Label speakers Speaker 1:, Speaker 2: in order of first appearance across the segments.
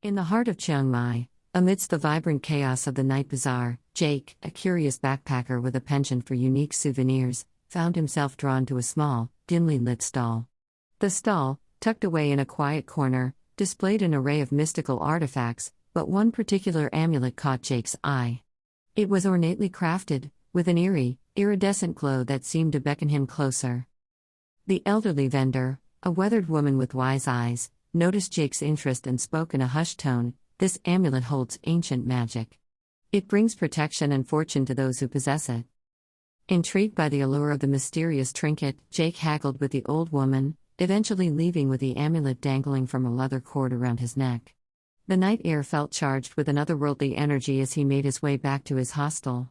Speaker 1: In the heart of Chiang Mai, amidst the vibrant chaos of the night bazaar, Jake, a curious backpacker with a penchant for unique souvenirs, found himself drawn to a small, dimly lit stall. The stall, tucked away in a quiet corner, displayed an array of mystical artifacts, but one particular amulet caught Jake's eye. It was ornately crafted, with an eerie, iridescent glow that seemed to beckon him closer. The elderly vendor, a weathered woman with wise eyes, noticed Jake's interest and spoke in a hushed tone. "This amulet holds ancient magic. It brings protection and fortune to those who possess it." Intrigued by the allure of the mysterious trinket, Jake haggled with the old woman, eventually leaving with the amulet dangling from a leather cord around his neck. The night air felt charged with an otherworldly energy as he made his way back to his hostel.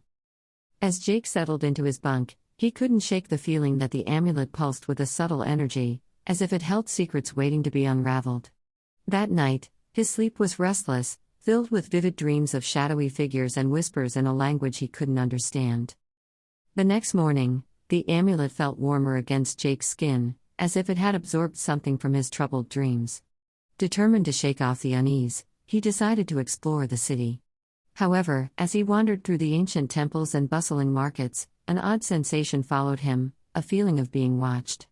Speaker 1: As Jake settled into his bunk, he couldn't shake the feeling that the amulet pulsed with a subtle energy, as if it held secrets waiting to be unraveled. That night, his sleep was restless, filled with vivid dreams of shadowy figures and whispers in a language he couldn't understand. The next morning, the amulet felt warmer against Jake's skin, as if it had absorbed something from his troubled dreams. Determined to shake off the unease, he decided to explore the city. However, as he wandered through the ancient temples and bustling markets, an odd sensation followed him, a feeling of being watched.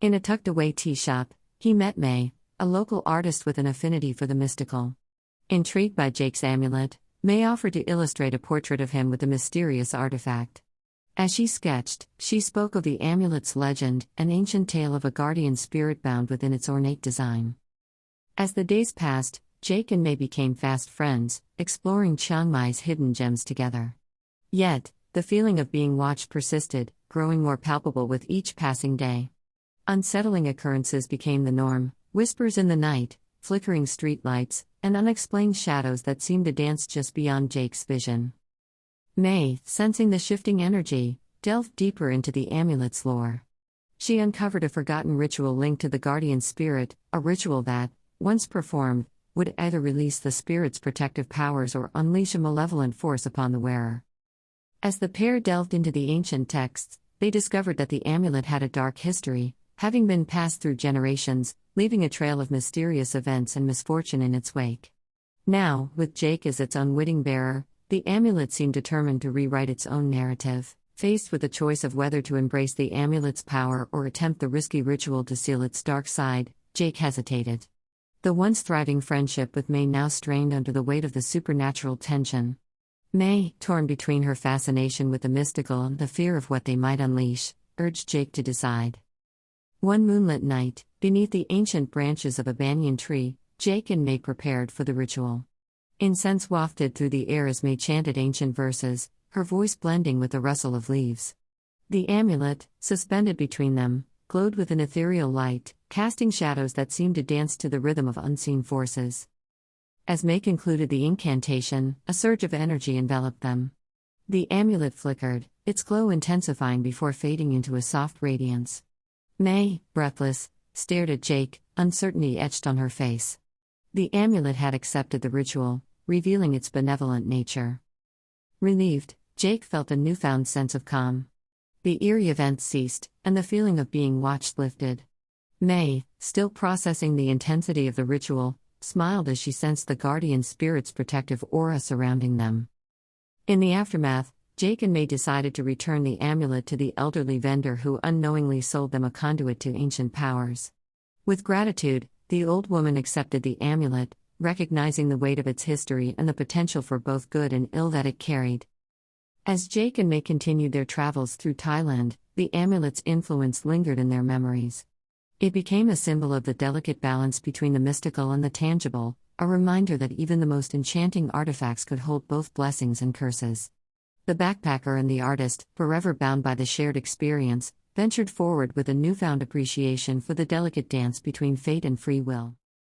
Speaker 1: In a tucked-away tea shop, he met May, a local artist with an affinity for the mystical. Intrigued by Jake's amulet, May offered to illustrate a portrait of him with the mysterious artifact. As she sketched, she spoke of the amulet's legend, an ancient tale of a guardian spirit bound within its ornate design. As the days passed, Jake and May became fast friends, exploring Chiang Mai's hidden gems together. Yet, the feeling of being watched persisted, growing more palpable with each passing day. Unsettling occurrences became the norm: whispers in the night, flickering streetlights, and unexplained shadows that seemed to dance just beyond Jake's vision. May, sensing the shifting energy, delved deeper into the amulet's lore. She uncovered a forgotten ritual linked to the guardian spirit, a ritual that, once performed, would either release the spirit's protective powers or unleash a malevolent force upon the wearer. As the pair delved into the ancient texts, they discovered that the amulet had a dark history, having been passed through generations, leaving a trail of mysterious events and misfortune in its wake. Now, with Jake as its unwitting bearer, the amulet seemed determined to rewrite its own narrative. Faced with the choice of whether to embrace the amulet's power or attempt the risky ritual to seal its dark side, Jake hesitated. The once thriving friendship with May now strained under the weight of the supernatural tension. May, torn between her fascination with the mystical and the fear of what they might unleash, urged Jake to decide. One moonlit night, beneath the ancient branches of a banyan tree, Jake and May prepared for the ritual. Incense wafted through the air as May chanted ancient verses, her voice blending with the rustle of leaves. The amulet, suspended between them, glowed with an ethereal light, casting shadows that seemed to dance to the rhythm of unseen forces. As May concluded the incantation, a surge of energy enveloped them. The amulet flickered, its glow intensifying before fading into a soft radiance. May, breathless, stared at Jake, uncertainty etched on her face. The amulet had accepted the ritual, revealing its benevolent nature. Relieved, Jake felt a newfound sense of calm. The eerie event ceased, and the feeling of being watched lifted. May, still processing the intensity of the ritual, smiled as she sensed the guardian spirit's protective aura surrounding them. In the aftermath, Jake and May decided to return the amulet to the elderly vendor who unknowingly sold them a conduit to ancient powers. With gratitude, the old woman accepted the amulet, recognizing the weight of its history and the potential for both good and ill that it carried. As Jake and May continued their travels through Thailand, the amulet's influence lingered in their memories. It became a symbol of the delicate balance between the mystical and the tangible, a reminder that even the most enchanting artifacts could hold both blessings and curses. The backpacker and the artist, forever bound by the shared experience, ventured forward with a newfound appreciation for the delicate dance between fate and free will.